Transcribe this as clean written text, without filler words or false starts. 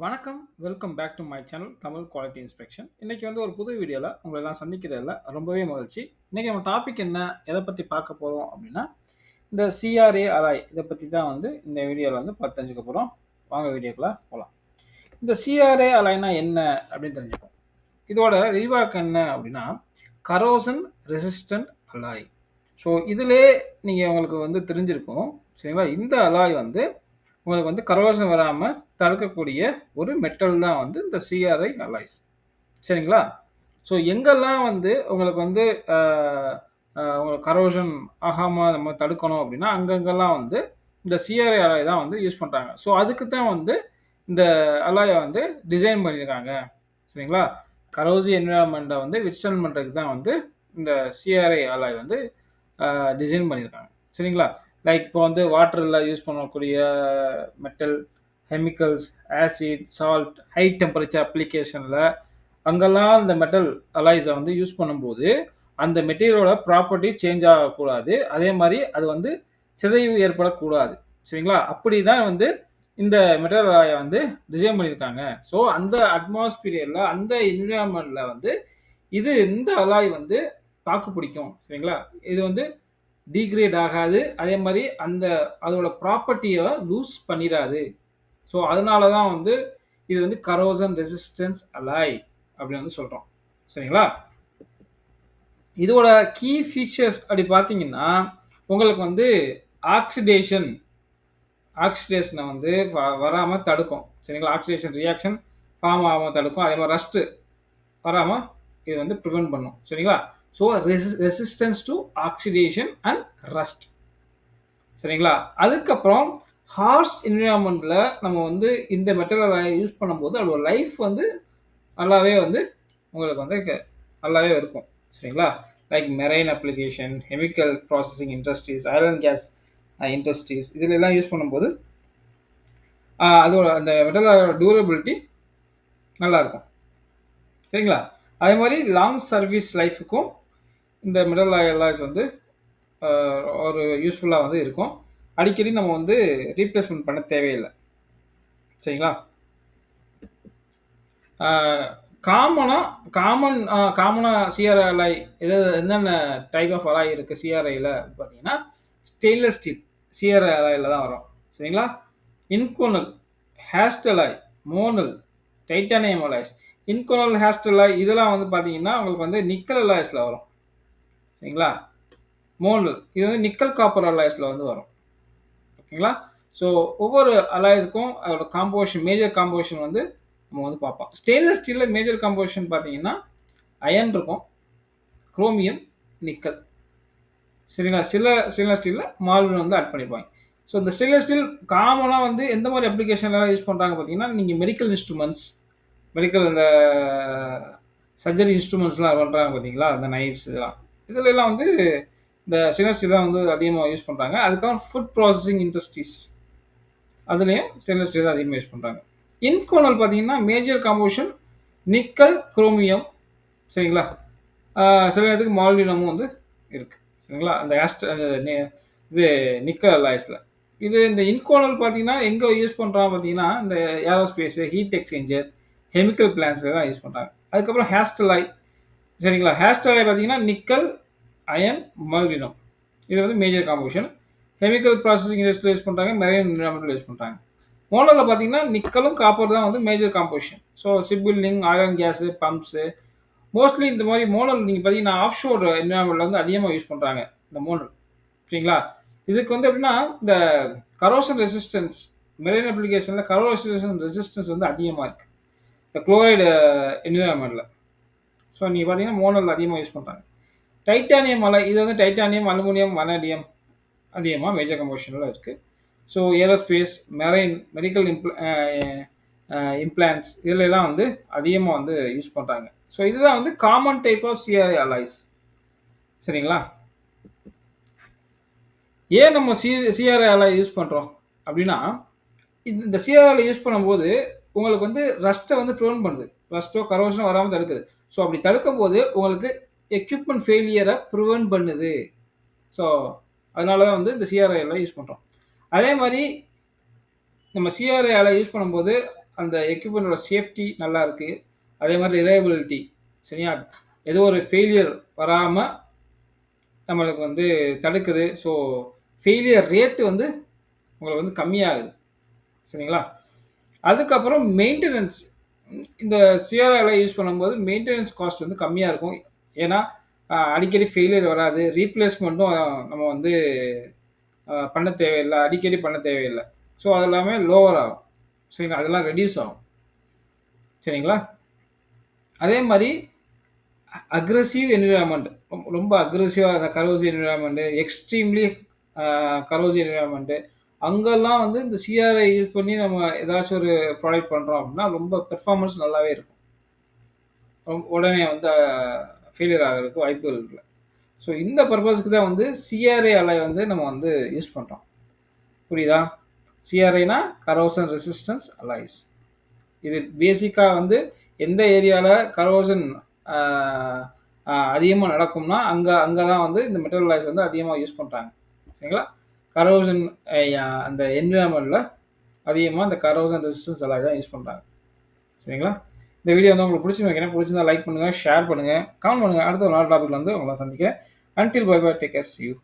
வணக்கம். Welcome back to my channel Tamil quality inspection. இன்னைக்கு வந்து ஒரு புது வீடியோல உங்கள எல்லாம் சந்திக்கிறதுல ரொம்பவே மகிழ்ச்சி. இன்னைக்கு நம்ம டாபிக் என்ன? எத பத்தி பார்க்க போறோம் அப்படின்னா, இந்த சிஆர்ஏ அலாய் இத பத்தி தான் வந்து இந்த வீடியோல வந்து பார்த்து தெரிஞ்சுக்க போறோம். வாங்க வீடியோக்குள்ள போலாம். இந்த சிஆர்ஏ அலாய்னா என்ன அப்படின்னு தெரிஞ்சுப்போம். இதோட விரிவாக்கம் என்ன அப்படின்னா, கரோசன் ரெசிஸ்டன்ட் அலாய். ஸோ இதிலே நீங்க உங்களுக்கு வந்து தெரிஞ்சிருக்கும். சரிங்களா? இந்த அலாய் வந்து உங்களுக்கு வந்து கரோஷன் வராம தடுக்கக்கூடிய ஒரு மெட்டல் தான் வந்து இந்த சிஆர்ஐ அலாய்ஸ். சரிங்களா? ஸோ எங்கெல்லாம் வந்து உங்களுக்கு வந்து அ உங்களுக்கு கரோஷன் ஆகாம நம்ம தடுக்கணும் அப்படின்னா, அங்கங்கலாம் வந்து இந்த சிஆர்ஐ அலாய் தான் வந்து யூஸ் பண்றாங்க. ஸோ அதுக்கு தான் வந்து இந்த அலாய வந்து டிசைன் பண்ணியிருக்காங்க. சரிங்களா? கரோசிவ் என்வைரன்மென்ட்ட வந்து வித்ஸ்டாண்ட் பண்றதுக்கு தான் வந்து இந்த சிஆர்ஐ அலாய் வந்து டிசைன் பண்ணியிருக்காங்க. சரிங்களா? லைக் இப்போ வந்து வாட்டர்ல யூஸ் பண்ணக்கூடிய metal, chemicals, acid, salt, high temperature அப்ளிகேஷன்ல அங்கெல்லாம் இந்த மெட்டல் அலாய்ஸ வந்து யூஸ் பண்ணும்போது, அந்த மெட்டீரியலோட ப்ராப்பர்ட்டி சேஞ்ச் ஆகக்கூடாது. அதே மாரி அது வந்து சிதைவு ஏற்படக்கூடாது. சரிங்களா? அப்படி தான் வந்து இந்த மெட்டல் அலாய வந்து டிசைன் பண்ணியிருக்காங்க. ஸோ அந்த அட்மாஸ்பியர்ல, அந்த என்வைரன்மென்ட்ல வந்து இந்த அலாய் வந்து தாக்கு பிடிக்கும். சரிங்களா? இது வந்து டிகிரேட் ஆகாது. அதே மாரி அதோட ப்ராப்பர்ட்டிய லூஸ் பண்ணிறாது. ஸோ அதனால தான் வந்து இது வந்து கரோசன் ரெசிஸ்டன்ஸ் அலாய் அப்படின்னு வந்து சொல்றோம். சரிங்களா? இதோட கீ ஃபீச்சர்ஸ் அப்படி பார்த்தீங்கன்னா, உங்களுக்கு வந்து ஆக்சிடேஷன் ஆக்சிடேஷன வந்து வராம தடுக்கும். சரிங்களா? ஆக்சிடேஷன் ரியாக்ஷன் ஃபார்ம் ஆகாம தடுக்கும். அதே மாரி ரஸ்ட் வராம இது வந்து பிரிவென்ட் பண்ணும். சரிங்களா? So resistance to oxidation and rust. சரிங்களா? அதுக்கப்புறம் ஹார்ஷ் என்வைரன்மென்ட்ல நம்ம வந்து இந்த மெட்டல் அலாய் யூஸ் பண்ணும்போது அதோட லைஃப் வந்து நல்லாவே வந்து உங்களுக்கு வந்து நல்லாவே இருக்கும். சரிங்களா? Like marine application, chemical processing industries, oil and gas industries இதுல எல்லாம் யூஸ் பண்ணும்போது அதோட அந்த மெட்டல் அலாயோட டியூரபிலிட்டி நல்லா இருக்கும். சரிங்களா? அதே மாரி லாங் சர்வீஸ் லைஃப்க்கும் இந்த மெட்டல் அலாய்ஸ் வந்து ஒரு யூஸ்ஃபுல்லா வந்து இருக்கும். அடிக்கடி நம்ம வந்து ரீப்ளேஸ்மென்ட் பண்ண தேவையில்ல. சரிங்களா? ஆ காமனா காமனா சிஆர் அலாய் என்னென்ன டைப் ஆஃப் அலாய் இருக்கு சிஆர்ஐல பார்த்தீங்கன்னா, ஸ்டெயின்லெஸ் ஸ்டீல் சிஆர் அலாய்ல தான் வரும். சரிங்களா? Inconel, Hastelloy, Monel, titanium alloys. Inconel, Hastelloy இதெல்லாம் வந்து பார்த்தீங்கன்னா, உங்களுக்கு வந்து நிக்கல் அலாய்ஸ்ல வரும். சரிங்களா? மோனல் இது வந்து நிக்கல் காப்பர் அலாய்ஸ்ல வந்து வரும். ஓகேங்களா? ஸோ ஒவ்வொரு அலாய்ஸ்க்கும் அதோட காம்போசிஷன் மேஜர் காம்போசிஷன் வந்து நம்ம வந்து பார்ப்போம். ஸ்டெயின்லெஸ் ஸ்டீல்ல மேஜர் காம்போசிஷன் பார்த்தீங்கன்னா, அயர்ன் இருக்கும், குரோமியம், நிக்கல். சரிங்களா? சில ஸ்டெயின்லெஸ் ஸ்டீல்ல மால்வென் வந்து ஆட் பண்ணிப்பாங்க. ஸோ இந்த ஸ்டெயின்லெஸ் ஸ்டீல் காமனா வந்து எந்த மாரி அப்ளிகேஷன்லலாம் யூஸ் பண்றாங்க பார்த்தீங்கன்னா, நீங்க மெடிக்கல் இன்ஸ்ட்ருமெண்ட்ஸ், மெடிக்கல் இந்த சர்ஜரி இன்ஸ்ட்ருமெண்ட்ஸ்லாம் பண்றாங்க பார்த்தீங்களா? அந்த நைஃப்ஸ் இதெல்லாம். இதுலலாம் வந்து இந்த ஸ்டெயின்லெஸ் ஸ்டீல் தான் வந்து அதிகமா யூஸ் பண்றாங்க. அதுக்கப்புறம் ஃபுட் ப்ராசஸிங் இண்டஸ்ட்ரீஸ் அதுலயும் ஸ்டெயின்லெஸ் ஸ்டீல் தான் அதிகமா யூஸ் பண்றாங்க. இன்கோனல் பார்த்தீங்கன்னா, மேஜர் காம்போசிஷன் நிக்கல், குரோமியம் சரிங்களா? சில நேரத்துக்கு மாலிப்டினமும் வந்து இருக்கு. சரிங்களா? அந்த அந்த இது நிக்கல் அலாய்ஸ்ல. இந்த இன்கோனல் பார்த்தீங்கன்னா, எங்க யூஸ் பண்றாங்க பார்த்தீங்கன்னா, இந்த ஏரோஸ்பேஸ், ஹீட் எக்ஸ்சேஞ்சர், கெமிக்கல் பிளான்ட்ஸ்ல தான் யூஸ் பண்றாங்க. அதுக்கப்புறம் ஹேஸ்ட் அலாய் சரிங்களா? ஹேஸ்ட் அலாய் பார்த்தீங்கன்னா, நிக்கல், அயர்ன், மாலிப்டினம். இது வந்து மேஜர் காம்போசிஷன். கெமிக்கல் ப்ராசஸிங் இண்டஸ்ட்ரியில யூஸ் பண்றாங்க. மெரைன் என்வைரன்மென்ட்ல யூஸ் பண்றாங்க. மோனோல பார்த்தீங்கன்னா, நிக்கலும், காப்பர் தான் வந்து major composition. So ship building, oil and gas, pumps mostly இந்த மாரி மோனல் நீங்க பார்த்தீங்கன்னா, ஆஃப் ஷோர் என்வைரன்மென்ட்ல வந்து அதிகமா யூஸ் பண்றாங்க. இந்த மோனல். சரிங்களா? இதுக்கு வந்து எப்படின்னா, இந்த கரோஷன் ரெசிஸ்டன்ஸ் மெரைன் அப்ளிகேஷன்ல கரோஷன் ரெசிஸ்டன்ஸ் வந்து அதிகமா இருக்கு. இந்த குளோரைடு என்வைரன்மென்ட்ல. ஸோ நீங்க பார்த்தீங்கன்னா, மோனல் அதிகமா யூஸ் பண்றாங்க. டைட்டானியம் அலாய் இது வந்து டைட்டானியம், அலுமினியம், வனேடியம் அதிகமா மேஜர் கம்போசிஷன்ல இருக்கு. So aerospace, marine, medical implants இதுலலாம் வந்து அதிகமா வந்து யூஸ் பண்றாங்க. ஸோ இதுதான் வந்து common type of CRI alloys. சரிங்களா? ஏன் நம்ம சிஆர்ஐ அலாய் யூஸ் பண்றோம்? அப்படின்னா, இந்த சிஆர்ஐ அலாய் யூஸ் பண்ணும்போது உங்களுக்கு வந்து ரஸ்ட்ட வந்து பிரிவென்ட் பண்ணுது. ரஸ்ட்டோ, கரோஷனோ வராம தடுக்குது. ஸோ அப்படி தடுக்கும்போது உங்களுக்கு எக்யூப்மென்ட் ஃபெயிலியர பிரிவென்ட் பண்ணுது. ஸோ அதனால தான் வந்து இந்த சிஆர்ஐ அலாய் யூஸ் பண்றோம். அதே மாரி நம்ம சிஆர்ஐ அலாய் யூஸ் பண்ணும்போது அந்த எக்யூப்மெண்ட்டோட சேஃப்டி நல்லா இருக்குது. அதே மாதிரி ரிலையபிலிட்டி சரியா? ஏதோ ஒரு ஃபெயிலியர் வராமல் நம்மளுக்கு வந்து தடுக்குது. ஸோ ஃபெயிலியர் ரேட்டு வந்து உங்களுக்கு வந்து கம்மியாகுது. சரிங்களா? அதுக்கப்புறம் மெயின்டெனன்ஸ். இந்த சிஆர்ஐல யூஸ் பண்ணும்போது மெயின்டெனன்ஸ் காஸ்ட் வந்து கம்மியாக இருக்கும். ஏன்னா அடிக்கடி ஃபெயிலியர் வராது. ரீப்ளேஸ்மெண்ட்டும் நம்ம வந்து பண்ண தேவையில்லை, அடிக்கடி பண்ண தேவையில்லை. ஸோ அது எல்லாமே லோவர் ஆகும். சரிங்களா? அதெல்லாம் ரெடியூஸ் ஆகும். சரிங்களா? அதே மாதிரி அக்ரெசிவ் என்விரான்மெண்ட், ரொம்ப அக்ரெசிவாக அந்த corrosive environment, extremely corrosive environment, அங்கெல்லாம் வந்து இந்த சிஆர்ஐ யூஸ் பண்ணி நம்ம ஏதாச்சும் ஒரு ப்ராடக்ட் பண்ணுறோம் அப்படின்னா ரொம்ப பெர்ஃபார்மன்ஸ் நல்லாவே இருக்கும். உடனே வந்து ஃபெயிலியர் ஆகிறதுக்கு வாய்ப்புகள் இல்லை. ஸோ இந்த பர்பஸ்க்கு தான் வந்து சிஆர்ஐ அலை வந்து நம்ம வந்து யூஸ் பண்ணுறோம். புரியுதா? சிஆர்ஐனா கரோசன் ரெசிஸ்டன்ஸ் அலைஸ். இது பேசிக்காக வந்து எந்த ஏரியாவில் கரோசன் அதிகமாக நடக்கும்னா அங்கே தான் வந்து இந்த மெட்டல் அலாய்ஸ் வந்து அதிகமாக யூஸ் பண்ணுறாங்க. சரிங்களா? கரோசன் அந்த என்விரான்மெண்ட்டில் அதிகமாக இந்த கரோசன் ரெசிஸ்டன்ஸ் அலாய் தான் யூஸ் பண்ணுறாங்க. சரிங்களா? இந்த வீடியோ வந்து உங்களுக்கு பிடிச்சிருந்தா லைக் பண்ணுங்கள், ஷேர் பண்ணுங்கள், கமெண்ட் பண்ணுங்கள். அடுத்த ஒரு நாள் டாபிக்ல வந்து உங்களை சந்திக்கிறேன். Until bye bye, take care, see you.